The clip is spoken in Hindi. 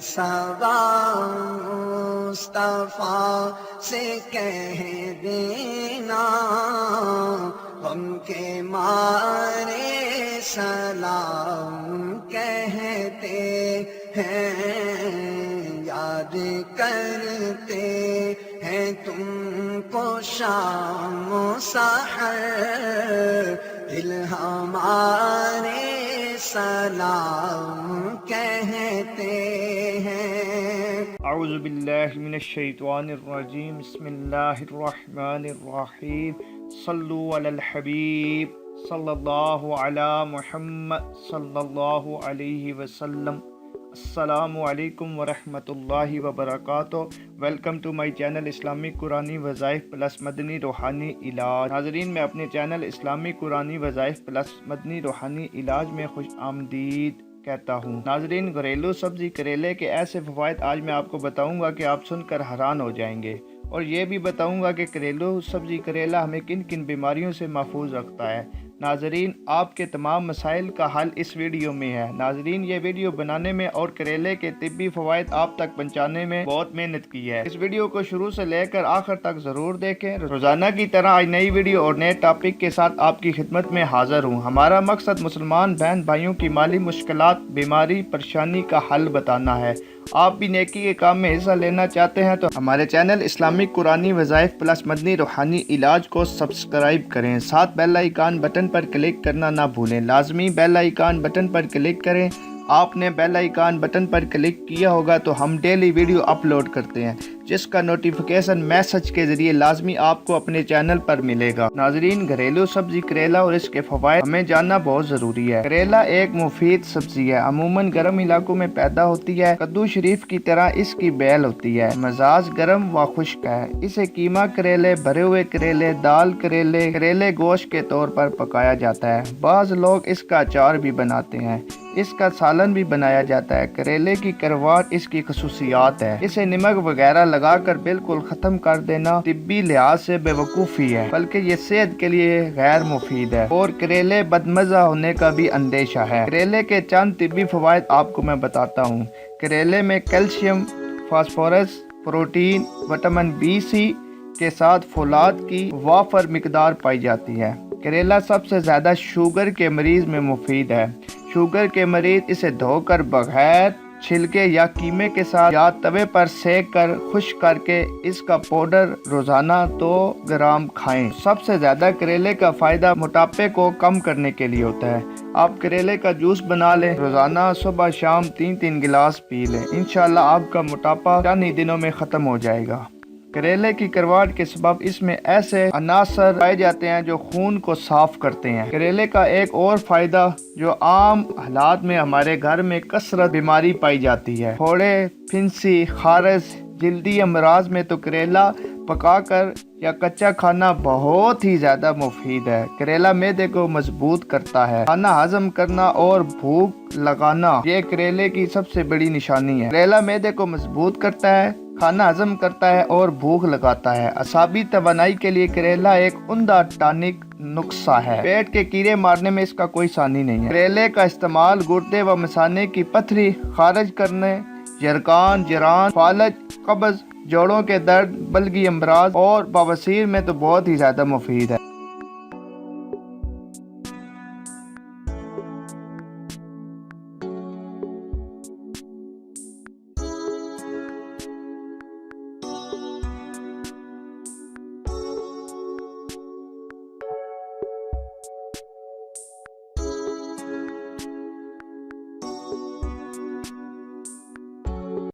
सवा मुस्तफा से कह देना, हमके मारे सलाम कहते हैं, याद करते हैं तुमको शाम सहर, दिल हमारे सलाम कहते हैं। औज़ु बिल्लाहि मिनश शैतानिर रजीम, बिस्मिल्लाहिर्रहमानिर रहीम, सल्लु अलल हबीब सल्लल्लाहु अला मुहम्मद सल्लल्लाहु अलैहि वसल्लम। अस्सलामु अलैकुम वरहमतुल्लाहि वबरकातुहू। Welcome to my channel Islamic कुरानी वज़ाइफ प्लस मदनी रूहानी इलाज। नाज़रीन, मैं अपने चैनल इस्लामिक कुरानी वज़ाइफ प्लस मदनी रूहानी इलाज में खुश आमदीद कहता हूँ। नाज़रीन, घरेलू सब्ज़ी करेले के ऐसे फ़वाइद आज मैं आपको बताऊँगा कि आप सुनकर हैरान हो जाएंगे, और ये भी बताऊँगा कि घरेलू सब्ज़ी करेला हमें किन किन बीमारियों से महफूज रखता है। नाज़रीन, आपके तमाम मसाइल का हल इस वीडियो में है। नाज़रीन, ये वीडियो बनाने में और करेले के तिब्बी फ़वाइद आप तक पहुँचाने में बहुत मेहनत की है। इस वीडियो को शुरू से लेकर आखिर तक ज़रूर देखें। रोज़ाना की तरह आज नई वीडियो और नए टॉपिक के साथ आपकी खिदमत में हाज़िर हूँ। हमारा मकसद मुसलमान बहन भाइयों की माली मुश्किलात, बीमारी, परेशानी का हल बताना है। आप भी नेकी के काम में हिस्सा लेना चाहते हैं तो हमारे चैनल इस्लामिक कुरानी वज़ाइफ प्लस मदनी रूहानी इलाज को सब्सक्राइब करें। साथ बेल आइकन बटन पर क्लिक करना ना भूलें। लाजमी बेल आइकन बटन पर क्लिक करें। आपने बेल आइकन बटन पर क्लिक किया होगा तो हम डेली वीडियो अपलोड करते हैं, जिसका नोटिफिकेशन मैसेज के ज़रिए लाजमी आपको अपने चैनल पर मिलेगा। नाजरीन, घरेलू सब्ज़ी करेला और इसके फ़वाइद हमें जानना बहुत ज़रूरी है। करेला एक मुफीद सब्ज़ी है, अमूमन गर्म इलाकों में पैदा होती है। कद्दू शरीफ की तरह इसकी बेल होती है। मजाज गर्म व खुश्क है। इसे कीमा करेले, भरे हुए करेले, दाल करेले, करेले गोश्त के तौर पर पकाया जाता है। बाज़ लोग इसका अचार भी बनाते हैं। इसका सालन भी बनाया जाता है। करेले की करवाट इसकी खसूसियात है। इसे नमक वगैरह लगाकर बिल्कुल खत्म कर देना तिब्बी लिहाज से बेवकूफ़ी है, बल्कि ये सेहत के लिए गैर मुफीद है और करेले बदमज़ा होने का भी अंदेशा है। करेले के चंद तिब्बी फ़वाइद आपको मैं बताता हूँ। करेले में calcium, phosphorus, protein, vitamin B, C के साथ फौलाद की वाफर मिकदार पाई जाती है। करेला सबसे ज़्यादा शुगर के मरीज़ में मुफीद है। शुगर के मरीज़ इसे धोकर बगैर छिलके या कीमे के साथ या तवे पर सेक कर खुश्क करके इसका पाउडर रोजाना 2 ग्राम खाएं। सबसे ज़्यादा करेले का फ़ायदा मोटापे को कम करने के लिए होता है। आप करेले का जूस बना लें, रोज़ाना सुबह शाम 3-3 गिलास पी लें। इंशाल्लाह आपका मोटापा चंद ही दिनों में ख़त्म हो जाएगा। करेले की करवाट के सबब इसमें ऐसे अनासर पाए जाते हैं जो खून को साफ करते हैं। करेले का एक और फायदा जो आम हालात में हमारे घर में कसरत बीमारी पाई जाती है, फोड़े, फिंसी, खारस, जल्दी अमराज में तो करेला पकाकर या कच्चा खाना बहुत ही ज़्यादा मुफीद है। करेला मैदे को मजबूत करता है। खाना हजम करना और भूख लगाना ये करेले की सबसे बड़ी निशानी है। करेला मैदे को मजबूत करता है, खाना हजम करता है और भूख लगाता है। असाबी तवानाई के लिए करेला एक उम्दा टॉनिक नुस्खा है। पेट के कीड़े मारने में इसका कोई सानी नहीं है। करेले का इस्तेमाल गुर्दे व मसाने की पथरी खारिज करने, जरकान, जरान, फालज, कब्ज, जोड़ों के दर्द, बल्गी अमराज और बवासीर में तो बहुत ही ज्यादा मुफीद है।